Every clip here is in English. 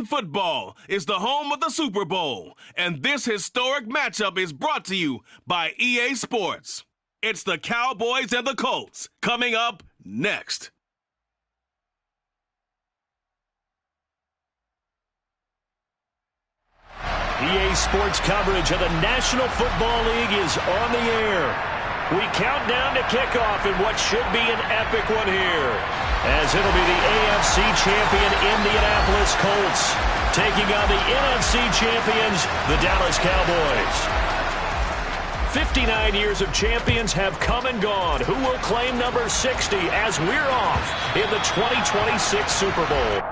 Football is the home of the Super Bowl, and this historic matchup is brought to you by EA Sports. It's the Cowboys and the Colts, coming up next. EA Sports coverage of the National Football League is on the air. We count down to kickoff in what should be an epic one here, as it'll be the AFC champion Indianapolis Colts taking on the NFC champions, the Dallas Cowboys. 59 years of champions have come and gone. Who will claim number 60 as we're off in the 2026 Super Bowl?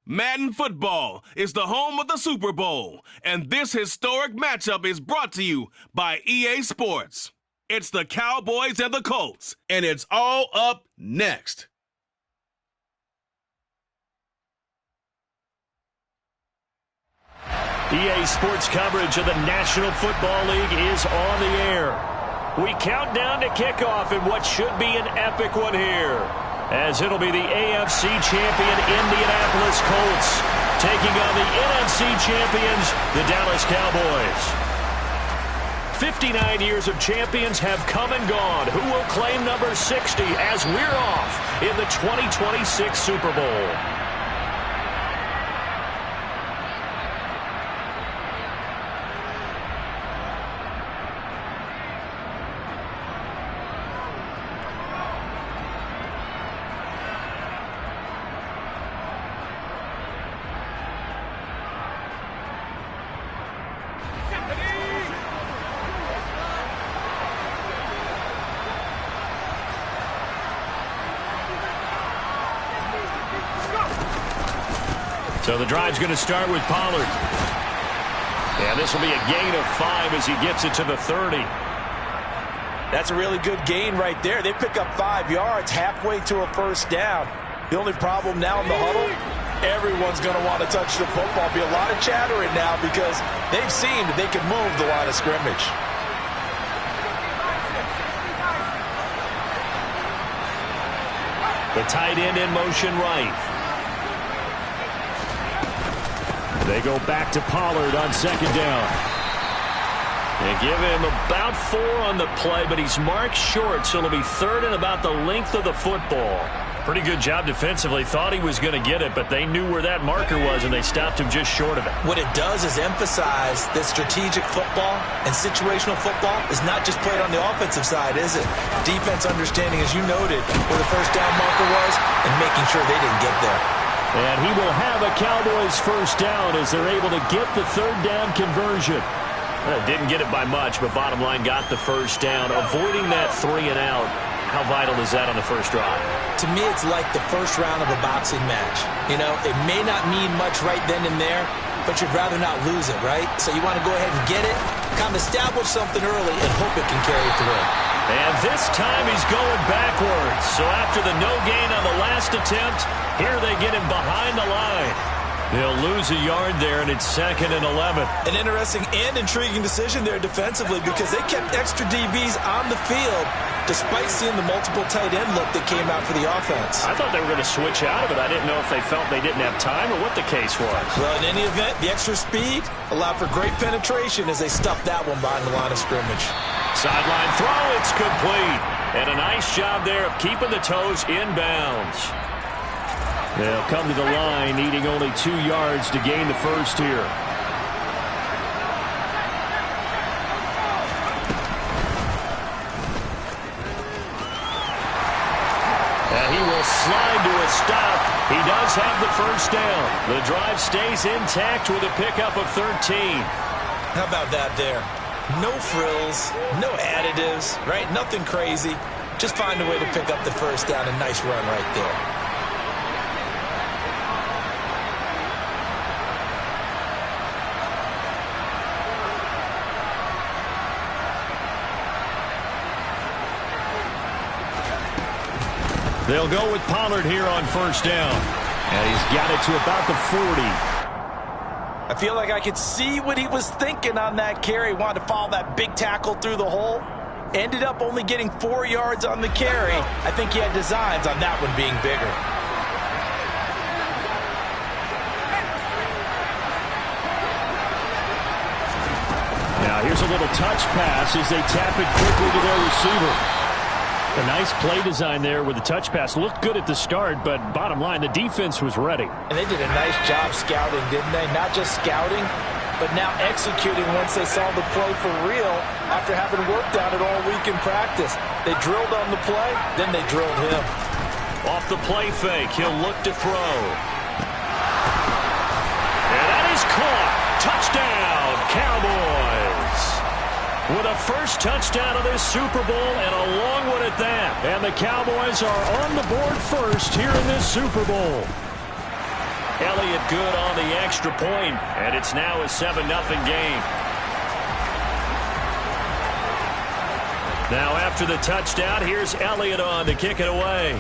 Madden Football is the home of the Super Bowl, and this historic matchup is brought to you by EA Sports. It's the Cowboys and the Colts, and it's all up next. EA Sports coverage of the National Football League is on the air. We count down to kickoff in what should be an epic one here, as it'll be the AFC champion Indianapolis Colts taking on the NFC champions, the Dallas Cowboys. 59 years of champions have come and gone. Who will claim number 60 as we're off in the 2026 Super Bowl? So the drive's going to start with Pollard. And this will be a gain of 5 as he gets it to the 30. That's a really good gain right there. They pick up 5 yards halfway to a first down. The only problem now in the huddle, everyone's going to want to touch the football. Be a lot of chattering now because they've seen that they can move the line of scrimmage. The tight end in motion right. They go back to Pollard on second down. They give him about 4 on the play, but he's marked short, so it'll be third and about the length of the football. Pretty good job defensively. Thought he was going to get it, but they knew where that marker was, and they stopped him just short of it. What it does is emphasize that strategic football and situational football is not just played on the offensive side, is it? Defense understanding, as you noted, where the first down marker was and making sure they didn't get there. And he will have a Cowboys first down as they're able to get the third down conversion. Didn't get it by much, but bottom line got the first down. Avoiding that 3 and out. How vital is that on the first drive? To me, it's like the first round of a boxing match. You know, it may not mean much right then and there, but you'd rather not lose it, right? So you want to go ahead and get it, kind of establish something early, and hope it can carry through. And This time he's going backwards. So after the no gain on the last attempt, here they get him behind the line. They'll lose a yard there, and it's 2nd and 11. An interesting and intriguing decision there defensively because they kept extra DBs on the field despite seeing the multiple tight end look that came out for the offense. I thought they were going to switch out of it. I didn't know if they felt they didn't have time or what the case was. Well, in any event, the extra speed allowed for great penetration as they stuffed that one behind the line of scrimmage. Sideline throw, it's complete. And a nice job there of keeping the toes inbounds. They'll come to the line, needing only 2 yards to gain the first here. And he will slide to a stop. He does have the first down. The drive stays intact with a pickup of 13. How about that there? No frills, no additives, right? Nothing crazy. Just find a way to pick up the first down. A nice run right there. They'll go with Pollard here on first down. And he's got it to about the 40. I feel like I could see what he was thinking on that carry. Wanted to follow that big tackle through the hole. Ended up only getting 4 yards on the carry. I think he had designs on that one being bigger. Now here's a little touch pass as they tap it quickly to their receiver. A nice play design there with the touch pass. Looked good at the start, but bottom line, the defense was ready. And they did a nice job scouting, didn't they? Not just scouting, but now executing once they saw the play for real after having worked on it all week in practice. They drilled on the play, then they drilled him. Off the play fake, he'll look to throw. And that is caught. Touchdown, Cowboys. With a first touchdown of this Super Bowl and a long one at that. And the Cowboys are on the board first here in this Super Bowl. Elliott good on the extra point, and it's now a 7-0 game. Now after the touchdown, here's Elliott on to kick it away.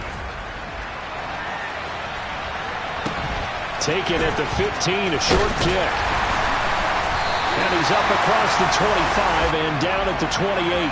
Taken at the 15, a short kick. And he's up across the 25 and down at the 28.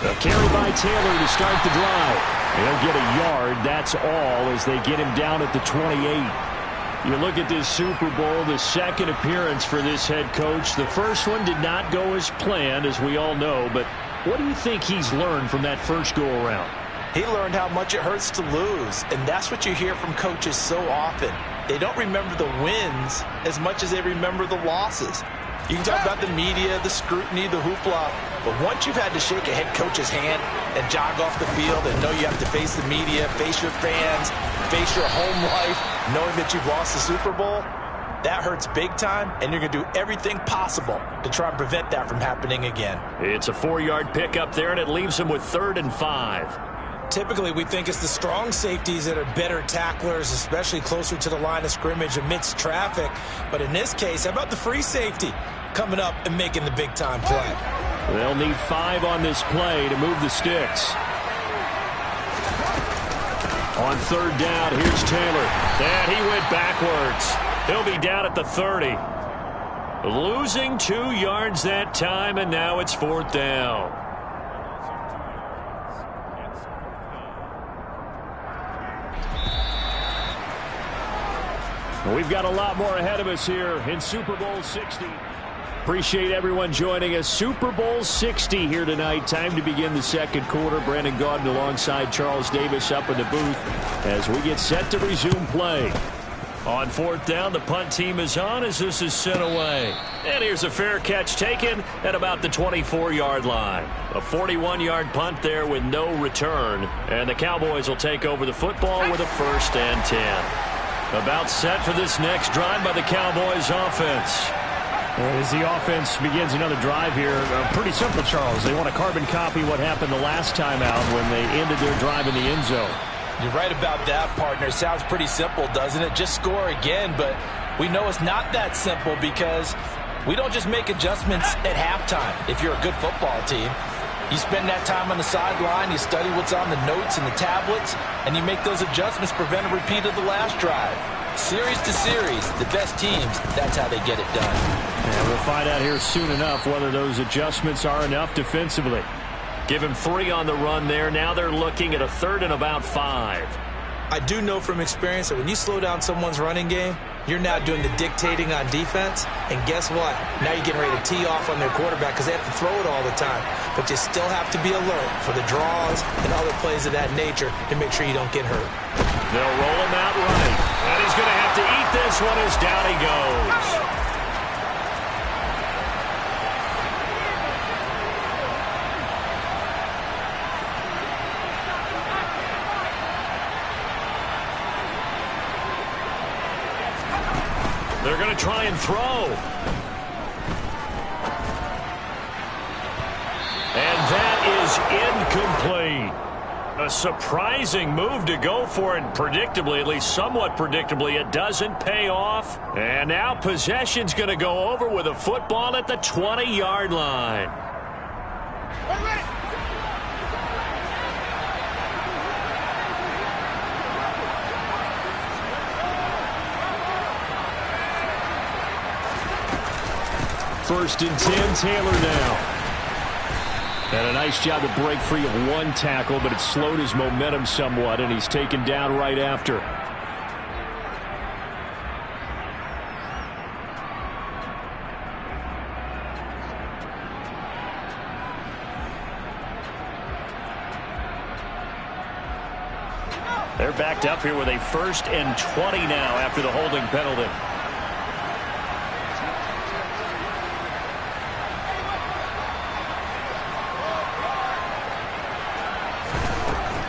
A carry by Taylor to start the drive. He'll get a yard, that's all, as they get him down at the 28. You look at this Super Bowl, the second appearance for this head coach. The first one did not go as planned, as we all know, but what do you think he's learned from that first go-around? He learned how much it hurts to lose, and that's what you hear from coaches so often. They don't remember the wins as much as they remember the losses. You can talk about the media, the scrutiny, the hoopla, but once you've had to shake a head coach's hand and jog off the field and know you have to face the media, face your fans, face your home life, knowing that you've lost the Super Bowl, that hurts big time, and you're going to do everything possible to try and prevent that from happening again. It's a 4-yard pickup there, and it leaves him with 3rd and 5. Typically, we think it's the strong safeties that are better tacklers, especially closer to the line of scrimmage amidst traffic. But in this case, how about the free safety coming up and making the big-time play? They'll need 5 on this play to move the sticks. On 3rd down, here's Taylor. And he went backwards. He'll be down at the 30. Losing 2 yards that time, and now it's 4th down. We've got a lot more ahead of us here in Super Bowl 60. Appreciate everyone joining us. Super Bowl 60 here tonight. Time to begin the second quarter. Brandon Gaudin alongside Charles Davis up in the booth as we get set to resume play. On fourth down, the punt team is on as this is sent away. And here's a fair catch taken at about the 24-yard line. A 41-yard punt there with no return. And the Cowboys will take over the football with a 1st and 10. About set for this next drive by the Cowboys offense. As the offense begins another drive here, pretty simple, Charles. They want to carbon copy what happened the last time out when they ended their drive in the end zone. You're right about that, partner. Sounds pretty simple, doesn't it? Just score again, but we know it's not that simple because we don't just make adjustments at halftime if you're a good football team. You spend that time on the sideline, you study what's on the notes and the tablets, and you make those adjustments, prevent a repeat of the last drive. Series to series, the best teams, that's how they get it done. And we'll find out here soon enough whether those adjustments are enough defensively. Give him 3 on the run there. Now they're looking at a 3rd and about 5. I do know from experience that when you slow down someone's running game, you're now doing the dictating on defense. And guess what? Now you're getting ready to tee off on their quarterback because they have to throw it all the time. But you still have to be alert for the draws and other plays of that nature to make sure you don't get hurt. They'll roll him out running. And he's going to have to eat this one as down he goes. They're going to try and throw. And that is incomplete. A surprising move to go for it, predictably, at least somewhat predictably, it doesn't pay off. And now possession's going to go over with a football at the 20-yard line. First and 10, Taylor now. And a nice job to break free of one tackle, but it slowed his momentum somewhat, and he's taken down right after. They're backed up here with a 1st and 20 now after the holding penalty.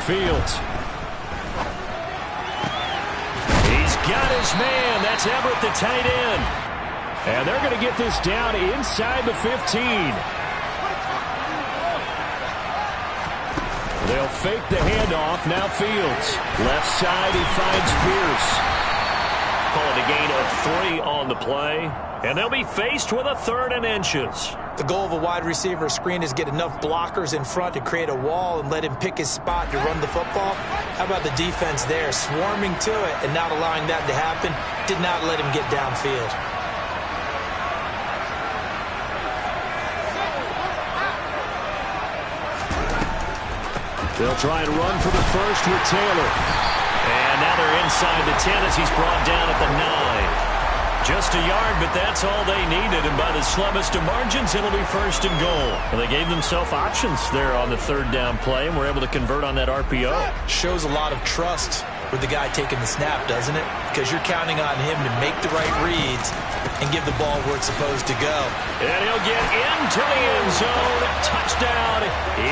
Fields. He's got his man. That's Everett, the tight end. And they're going to get this down inside the 15. They'll fake the handoff. Now Fields. Left side, he finds Pierce. Call it a gain of 3 on the play. And they'll be faced with a 3rd and inches. The goal of a wide receiver screen is get enough blockers in front to create a wall and let him pick his spot to run the football. How about the defense there, swarming to it and not allowing that to happen? Did not let him get downfield. They'll try and run for the first with Taylor. And now they're inside the 10 as he's brought down at the 9. Just a yard, but that's all they needed. And by the slimmest of margins, it'll be 1st and goal. Well, they gave themselves options there on the 3rd down play, and were able to convert on that RPO. Shows a lot of trust with the guy taking the snap, doesn't it? Because you're counting on him to make the right reads and give the ball where it's supposed to go. And he'll get into the end zone. Touchdown,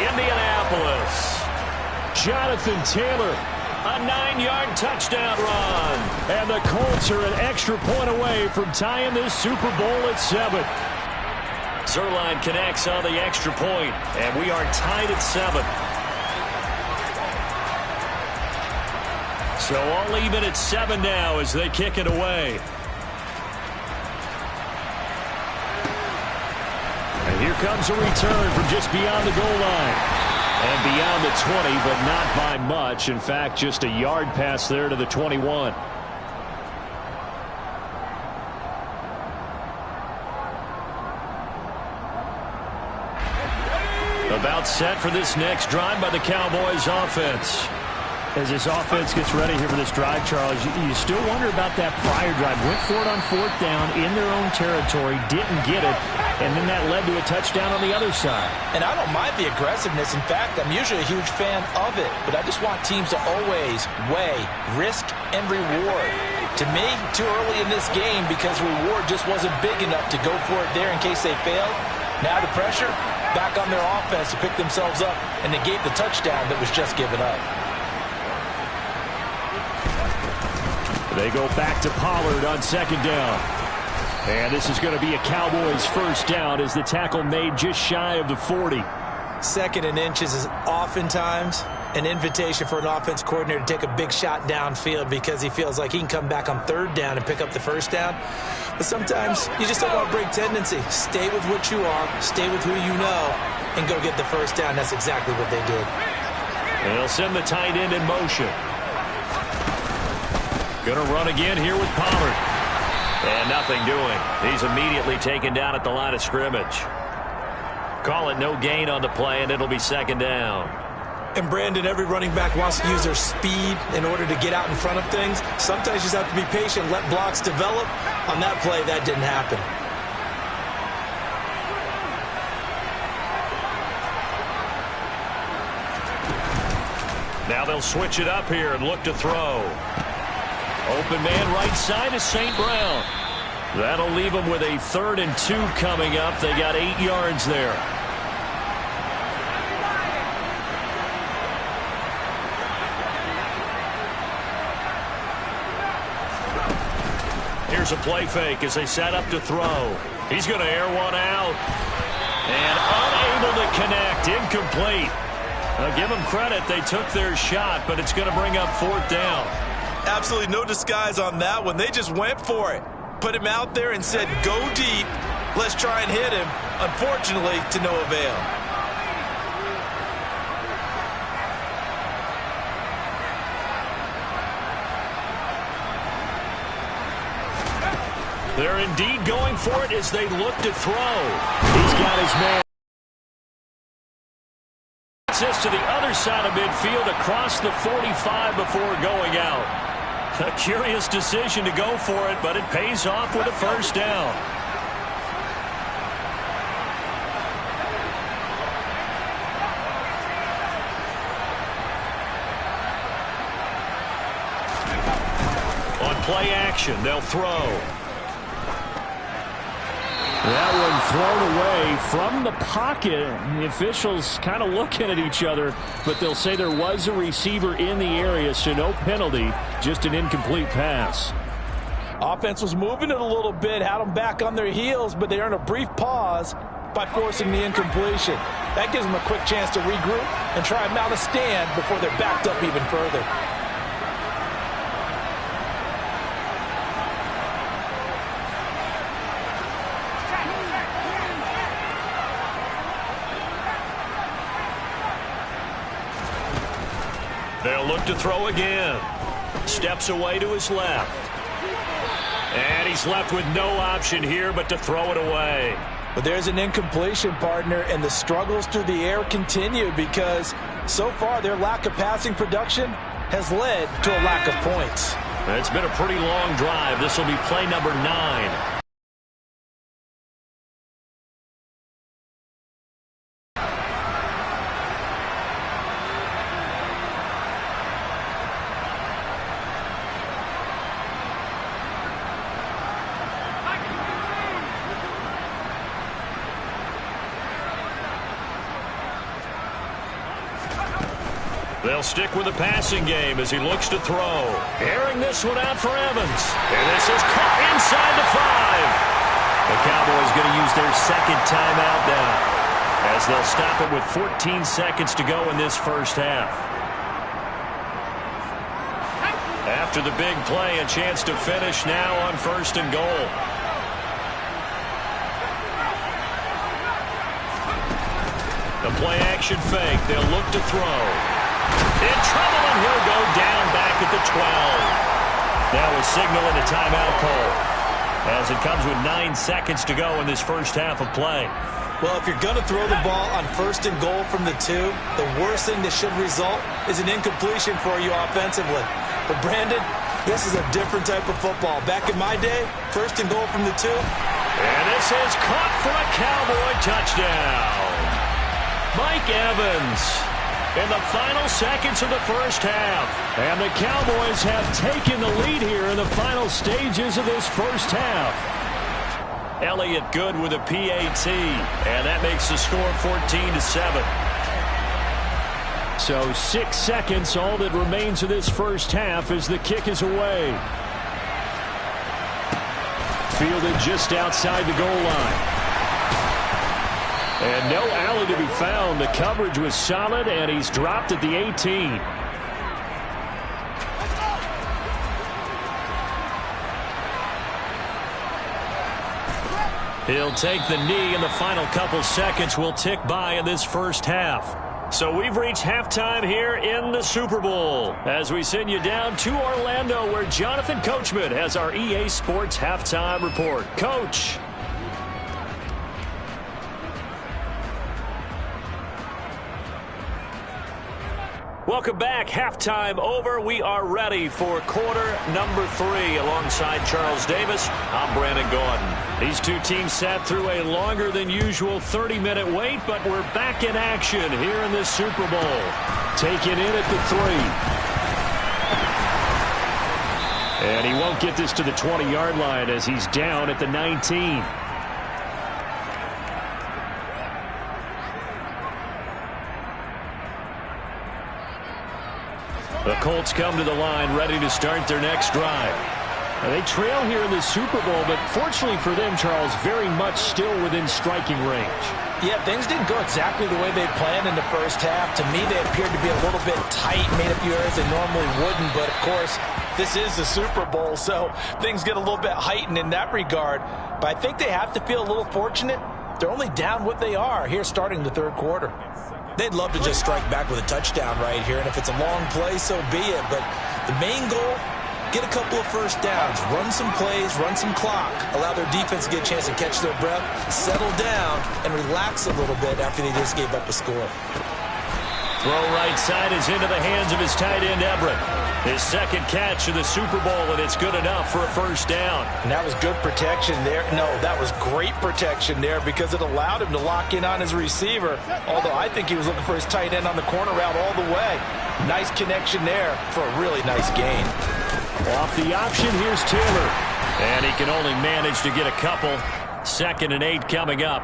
Indianapolis. Jonathan Taylor. A 9-yard touchdown run. And the Colts are an extra point away from tying this Super Bowl at 7. Zerline connects on the extra point, and we are tied at 7. So all even at 7 now as they kick it away. And here comes a return from just beyond the goal line. And beyond the 20, but not by much. In fact, just a yard pass there to the 21. About set for this next drive by the Cowboys offense. As this offense gets ready here for this drive, Charles, you still wonder about that prior drive. Went for it on 4th down in their own territory, didn't get it, and then that led to a touchdown on the other side. And I don't mind the aggressiveness. In fact, I'm usually a huge fan of it, but I just want teams to always weigh risk and reward. To me, too early in this game because reward just wasn't big enough to go for it there in case they failed. Now the pressure, back on their offense to pick themselves up and negate the touchdown that was just given up. They go back to Pollard on second down. And this is going to be a Cowboys first down as the tackle made just shy of the 40. Second and inches is oftentimes an invitation for an offense coordinator to take a big shot downfield because he feels like he can come back on third down and pick up the first down. But sometimes you just don't want to break tendency. Stay with what you are, stay with who you know, and go get the first down. That's exactly what they did. And they'll send the tight end in motion. Going to run again here with Pollard. And nothing doing. He's immediately taken down at the line of scrimmage. Call it no gain on the play, and it'll be second down. And Brandon, every running back wants to use their speed in order to get out in front of things. Sometimes you just have to be patient, let blocks develop. On that play, that didn't happen. Now they'll switch it up here and look to throw. Open man right side is St. Brown. That'll leave them with a 3rd and 2 coming up. They got 8 yards there. Here's a play fake as they set up to throw. He's going to air one out. And unable to connect. Incomplete. Now give them credit. They took their shot, but it's going to bring up 4th down. Absolutely no disguise on that one. They just went for it. Put him out there and said, go deep. Let's try and hit him. Unfortunately, to no avail. They're indeed going for it as they look to throw. He's got his man. Access to the other side of midfield across the 45 before going out. A curious decision to go for it, but it pays off with a first down. On play action, they'll throw. That one thrown away from the pocket. The officials kind of looking at each other, but they'll say there was a receiver in the area, so no penalty, just an incomplete pass. Offense was moving it a little bit, had them back on their heels, but they earned a brief pause by forcing the incompletion. That gives them a quick chance to regroup and try and mount a stand before they're backed up even further. They'll look to throw again. Steps away to his left. And he's left with no option here but to throw it away. But there's an incompletion, partner, and the struggles through the air continue because so far their lack of passing production has led to a lack of points. It's been a pretty long drive. This will be play number 9. They'll stick with the passing game as he looks to throw. Airing this one out for Evans. And this is caught inside the 5. The Cowboys going to use their second timeout now as they'll stop it with 14 seconds to go in this first half. After the big play, a chance to finish now on 1st and goal. The play action fake. They'll look to throw. In trouble, and he'll go down back at the 12. Now a signal and a timeout call as it comes with 9 seconds to go in this first half of play. Well, if you're going to throw the ball on 1st and goal from the 2, the worst thing that should result is an incompletion for you offensively. But Brandon, this is a different type of football. Back in my day, 1st and goal from the 2. And this is caught for a Cowboy touchdown. Mike Evans in the final seconds of the first half. And the Cowboys have taken the lead here in the final stages of this first half. Elliott good with a PAT, and that makes the score 14-7. So 6 seconds, all that remains of this first half as the kick is away. Fielded just outside the goal line. And no alley to be found. The coverage was solid, and he's dropped at the 18. He'll take the knee, and the final couple seconds will tick by in this first half. So we've reached halftime here in the Super Bowl as we send you down to Orlando, where Jonathan Coachman has our EA Sports halftime report. Coach. Welcome back. Halftime over. We are ready for quarter number 3. Alongside Charles Davis, I'm Brandon Gordon. These two teams sat through a longer than usual 30-minute wait, but we're back in action here in this Super Bowl. Taken in at the 3. And he won't get this to the 20-yard line as he's down at the 19. The Colts come to the line ready to start their next drive. Now, they trail here in the Super Bowl, but fortunately for them, Charles, very much still within striking range. Yeah, things didn't go exactly the way they planned in the first half. To me, they appeared to be a little bit tight, made a few errors they normally wouldn't. But, of course, this is the Super Bowl, so things get a little bit heightened in that regard. But I think they have to feel a little fortunate. They're only down what they are here starting the third quarter. They'd love to just strike back with a touchdown right here, and if it's a long play, so be it. But the main goal, get a couple of first downs, run some plays, run some clock, allow their defense to get a chance to catch their breath, settle down, and relax a little bit after they just gave up a score. Throw right side is into the hands of his tight end, Everett. His second catch of the Super Bowl, and it's good enough for a first down. And that was good protection there. No, that was great protection there because it allowed him to lock in on his receiver, although I think he was looking for his tight end on the corner route all the way. Nice connection there for a really nice gain. Off the option, here's Taylor. And he can only manage to get a couple. 2nd and 8 coming up.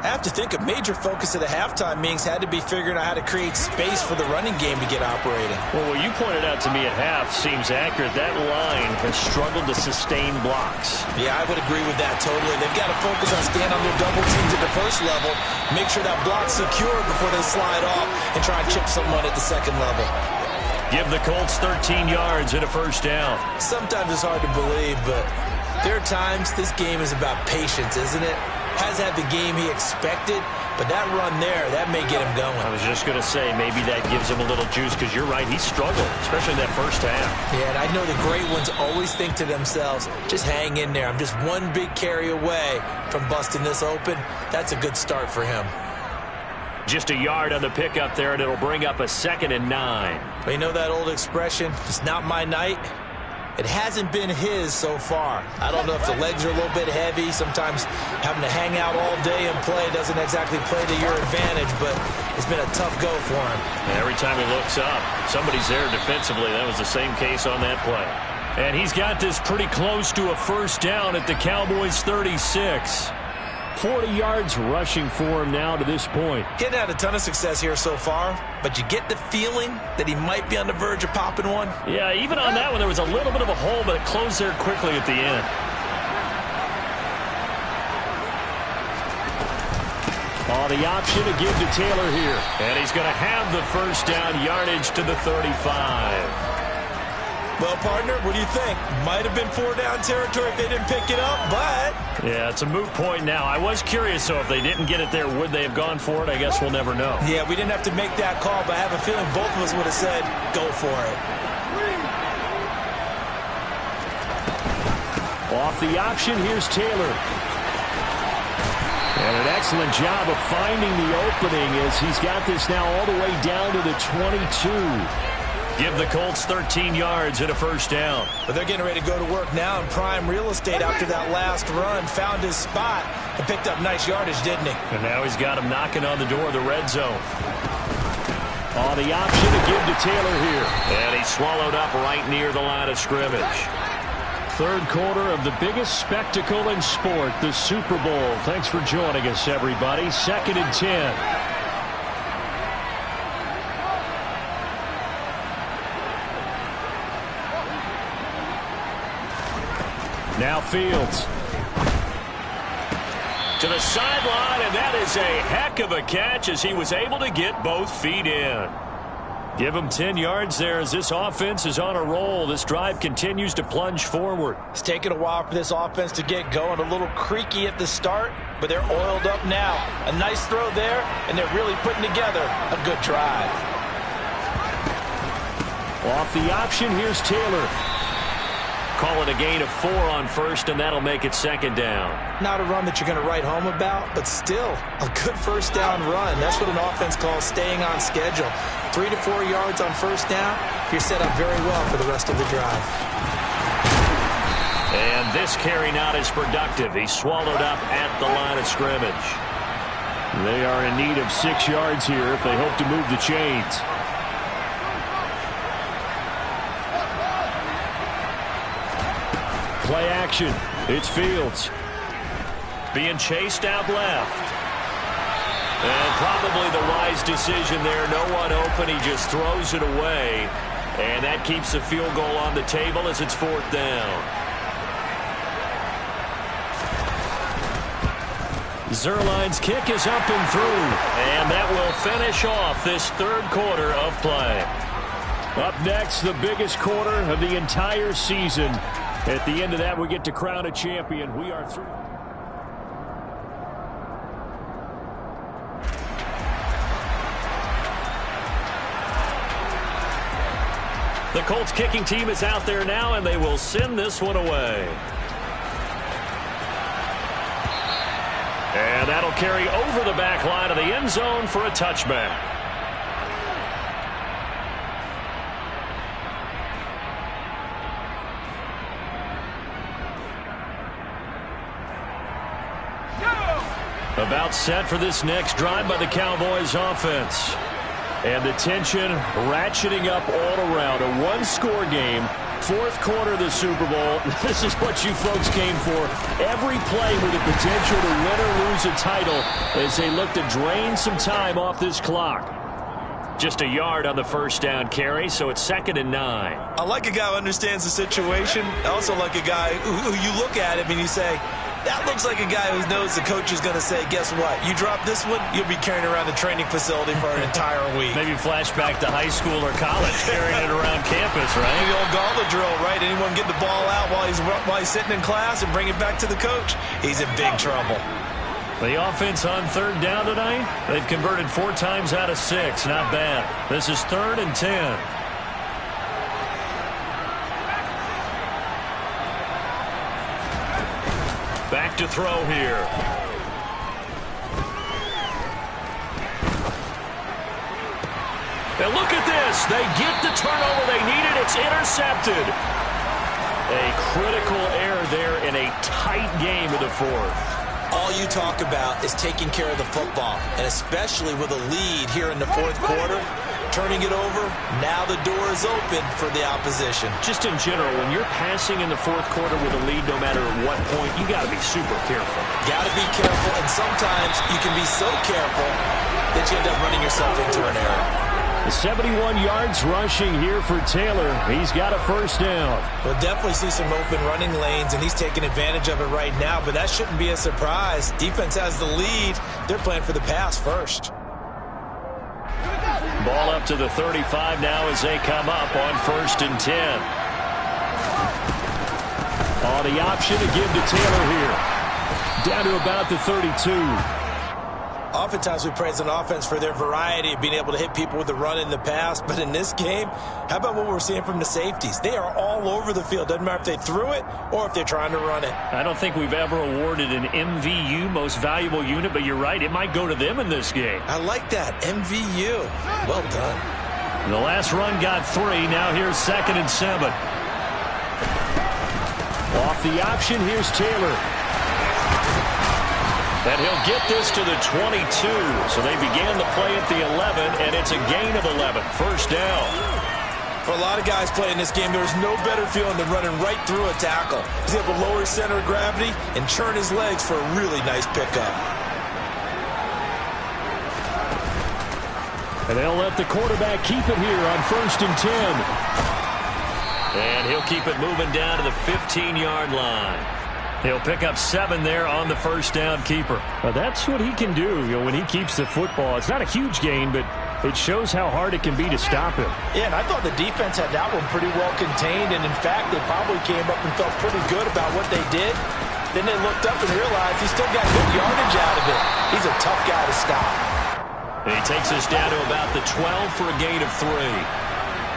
I have to think a major focus of the halftime meetings had to be figuring out how to create space for the running game to get operating. Well, what you pointed out to me at half seems accurate. That line has struggled to sustain blocks. Yeah, I would agree with that totally. They've got to focus on staying on their double teams at the first level, make sure that block's secure before they slide off and try and chip someone at the second level. Give the Colts 13 yards and a first down. Sometimes it's hard to believe, but there are times this game is about patience, isn't it? Has had the game he expected, but that run there, that may get him going. I was just going to say, maybe that gives him a little juice, because you're right, he struggled, especially in that first half. Yeah, and I know the great ones always think to themselves, just hang in there. I'm just one big carry away from busting this open. That's a good start for him. Just a yard on the pickup there, and it'll bring up a 2nd and 9. But you know that old expression, it's not my night? It hasn't been his so far. I don't know if the legs are a little bit heavy. Sometimes having to hang out all day and play doesn't exactly play to your advantage, but it's been a tough go for him. And every time he looks up, somebody's there defensively. That was the same case on that play. And he's got this pretty close to a first down at the Cowboys' 36. 40 yards rushing for him now to this point. Getting had a ton of success here so far, but you get the feeling that he might be on the verge of popping one. Yeah, even on that one, there was a little bit of a hole, but it closed there quickly at the end. Oh, the option to give to Taylor here. And he's going to have the first down, yardage to the 35. Well, partner, what do you think? Might have been 4-down territory if they didn't pick it up, but... Yeah, it's a moot point now. I was curious, so if they didn't get it there, would they have gone for it? I guess we'll never know. Yeah, we didn't have to make that call, but I have a feeling both of us would have said, go for it. Off the option, here's Taylor. And an excellent job of finding the opening as he's got this now all the way down to the 22. Give the Colts 13 yards and a first down. But they're getting ready to go to work now in prime real estate after that last run. Found his spot and picked up nice yardage, didn't he? And now he's got him knocking on the door of the red zone. On the option to give to Taylor here. And he swallowed up right near the line of scrimmage. Third quarter of the biggest spectacle in sport, the Super Bowl. Thanks for joining us, everybody. 2nd and 10. Now Fields. To the sideline, and that is a heck of a catch as he was able to get both feet in. Give him 10 yards there as this offense is on a roll. This drive continues to plunge forward. It's taken a while for this offense to get going. A little creaky at the start, but they're oiled up now. A nice throw there, and they're really putting together a good drive. Off the option, here's Taylor. Call it a gain of 4 on first, and that'll make it 2nd down. Not a run that you're going to write home about, but still a good first down run. That's what an offense calls staying on schedule. 3 to 4 yards on first down, you're set up very well for the rest of the drive. And this carry not as productive. He swallowed up at the line of scrimmage. They are in need of 6 yards here if they hope to move the chains. Play action. It's Fields. Being chased out left. And probably the wise decision there. No one open. He just throws it away. And that keeps the field goal on the table as it's 4th down. Zerline's kick is up and through. And that will finish off this third quarter of play. Up next, the biggest quarter of the entire season. At the end of that, we get to crown a champion. We are through. The Colts kicking team is out there now, and they will send this one away. And that'll carry over the back line of the end zone for a touchback. About set for this next drive by the Cowboys offense. And the tension ratcheting up all around. A one-score game. 4th quarter of the Super Bowl. This is what you folks came for. Every play with the potential to win or lose a title as they look to drain some time off this clock. Just a yard on the first down carry, so it's 2nd and 9. I like a guy who understands the situation. I also like a guy who you look at him and you say, that looks like a guy who knows the coach is going to say, guess what? You drop this one, you'll be carrying around the training facility for an entire week. Maybe flashback to high school or college, carrying it around campus, right? The old gauntlet drill, right? Anyone get the ball out while he's sitting in class and bring it back to the coach? He's in big trouble. The offense on 3rd down tonight, they've converted 4 times out of 6. Not bad. This is 3rd and 10. Back to throw here. And look at this. They get the turnover they needed. It's intercepted. A critical error there in a tight game of the 4th. All you talk about is taking care of the football, and especially with a lead here in the 4th quarter, turning it over, now the door is open for the opposition. Just in general, when you're passing in the 4th quarter with a lead, no matter at what point, you got to be super careful. Got to be careful, and sometimes you can be so careful that you end up running yourself into an error. 71 yards rushing here for Taylor. He's got a first down. We'll definitely see some open running lanes, and he's taking advantage of it right now, but that shouldn't be a surprise. Defense has the lead. They're playing for the pass first. Ball up to the 35 now as they come up on 1st and 10. On the option to give to Taylor here. Down to about the 32. Oftentimes we praise an offense for their variety of being able to hit people with the run in the pass, but in this game, how about what we're seeing from the safeties? They are all over the field. Doesn't matter if they threw it or if they're trying to run it. I don't think we've ever awarded an MVU, most valuable unit, but you're right, it might go to them in this game. I like that, MVU. Well done. The last run got 3. Now here's 2nd and 7. Off the option, here's Taylor. And he'll get this to the 22. So they began the play at the 11, and it's a gain of 11. First down. For a lot of guys playing this game, there's no better feeling than running right through a tackle. He's able to lower his center of gravity and churn his legs for a really nice pickup. And they'll let the quarterback keep it here on 1st and 10. And he'll keep it moving down to the 15-yard line. He'll pick up 7 there on the first down keeper. Well, that's what he can do, when he keeps the football. It's not a huge gain, but it shows how hard it can be to stop him. Yeah, and I thought the defense had that one pretty well contained, and in fact, they probably came up and felt pretty good about what they did. Then they looked up and realized he still got good yardage out of it. He's a tough guy to stop. And he takes us down to about the 12 for a gain of 3.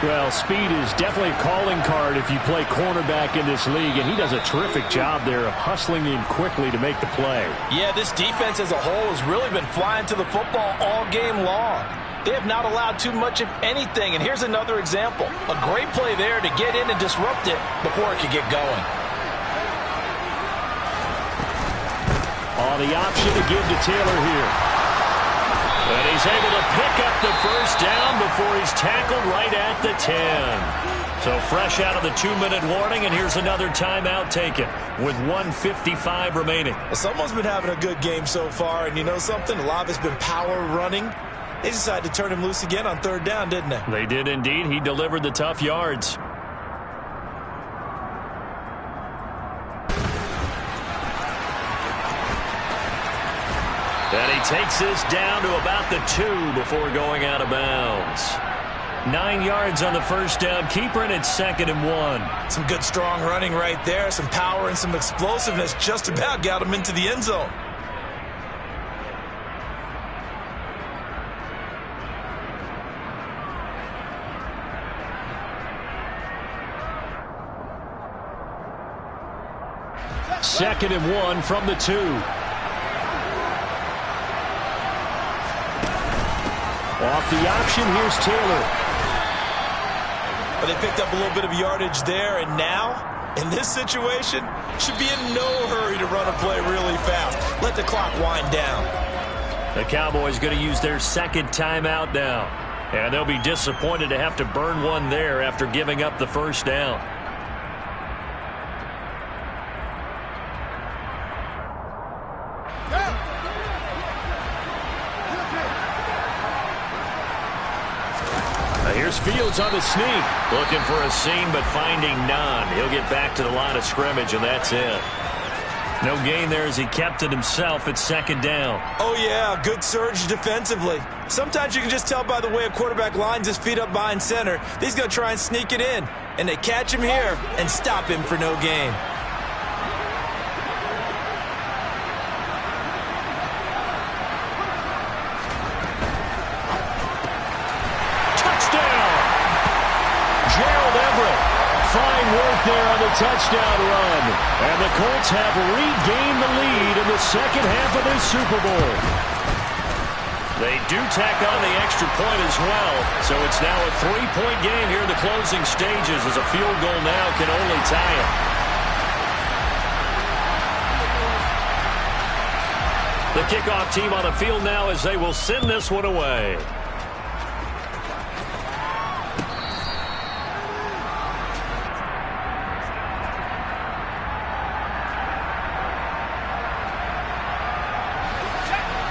Well, speed is definitely a calling card if you play cornerback in this league, and he does a terrific job there of hustling in quickly to make the play. Yeah, this defense as a whole has really been flying to the football all game long. They have not allowed too much of anything, and here's another example. A great play there to get in and disrupt it before it could get going. The option to give to Taylor here. And he's able to pick up the first down before he's tackled right at the 10. So fresh out of the 2-minute warning, and here's another timeout taken with 1:55 remaining. Well, someone's been having a good game so far, and you know something? A lot of it's been power running. They decided to turn him loose again on 3rd down, didn't they? They did indeed. He delivered the tough yards. And he takes this down to about the 2 before going out of bounds. 9 yards on the first down keeper, and it's 2nd and 1. Some good strong running right there. Some power and some explosiveness just about got him into the end zone. Second and 1 from the 2. Off the option, here's Taylor. Well, they picked up a little bit of yardage there, and now, in this situation, should be in no hurry to run a play really fast. Let the clock wind down. The Cowboys going to use their 2nd timeout now. And they'll be disappointed to have to burn one there after giving up the first down. Here's Fields on the sneak. Looking for a seam, but finding none. He'll get back to the line of scrimmage, and that's it. No gain there as he kept it himself at 2nd down. Oh, yeah, good surge defensively. Sometimes you can just tell by the way a quarterback lines his feet up behind center. He's going to try and sneak it in, and they catch him here and stop him for no gain. Fine work there on the touchdown run. And the Colts have regained the lead in the second half of this Super Bowl. They do tack on the extra point as well. So it's now a 3-point game here in the closing stages, as a field goal now can only tie it. The kickoff team on the field now as they will send this one away.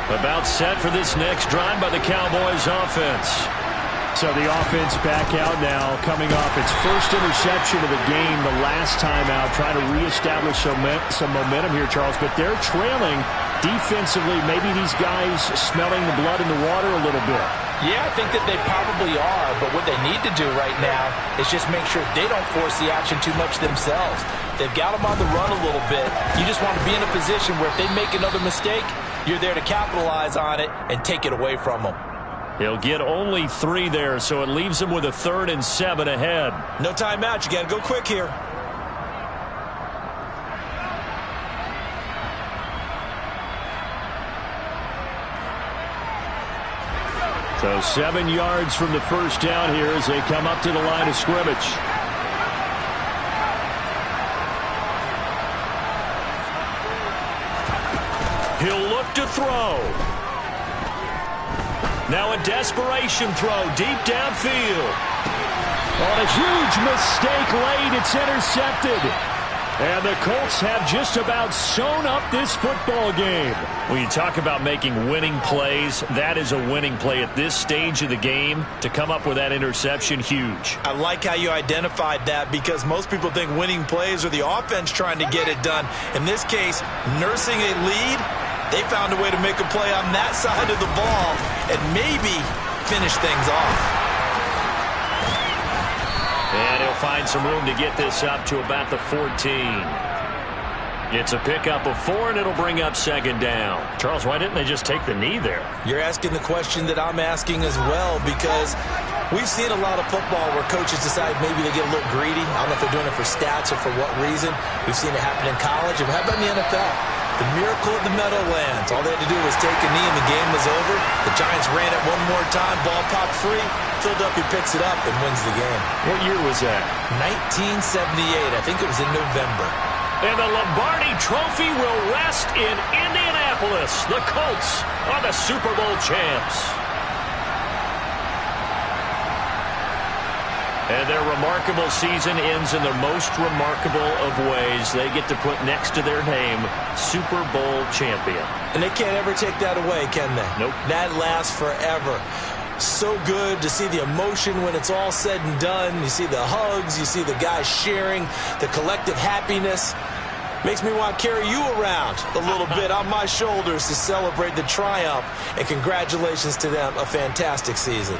About set for this next drive by the Cowboys offense. So the offense back out now, coming off its first interception of the game the last time out, trying to reestablish some momentum here, Charles. But they're trailing defensively. Maybe these guys smelling the blood in the water a little bit. Yeah, I think that they probably are. But what they need to do right now is just make sure they don't force the action too much themselves. They've got them on the run a little bit. You just want to be in a position where if they make another mistake, you're there to capitalize on it and take it away from them. He'll get only 3 there, so it leaves him with a 3rd and 7 ahead. No timeout. You got to go quick here. So 7 yards from the first down here as they come up to the line of scrimmage. He'll look to throw. Now a desperation throw deep downfield. On a huge mistake late, it's intercepted. And the Colts have just about sewn up this football game. When you talk about making winning plays, that is a winning play at this stage of the game. To come up with that interception, huge. I like how you identified that because most people think winning plays are the offense trying to get it done. In this case, nursing a lead, they found a way to make a play on that side of the ball and maybe finish things off. And he'll find some room to get this up to about the 14. It's a pickup of 4, and it'll bring up second down. Charles, why didn't they just take the knee there? You're asking the question that I'm asking as well because we've seen a lot of football where coaches decide maybe they get a little greedy. I don't know if they're doing it for stats or for what reason. We've seen it happen in college. And how about in the NFL? The miracle of the Meadowlands. All they had to do was take a knee and the game was over. The Giants ran it one more time. Ball popped free. Philadelphia picks it up and wins the game. What year was that? 1978. I think it was in November. And the Lombardi Trophy will rest in Indianapolis. The Colts are the Super Bowl champs. And their remarkable season ends in the most remarkable of ways. They get to put next to their name, Super Bowl champion. And they can't ever take that away, can they? Nope. That lasts forever. So good to see the emotion when it's all said and done. You see the hugs. You see the guys sharing, the collective happiness. Makes me want to carry you around a little bit on my shoulders to celebrate the triumph. And congratulations to them, a fantastic season.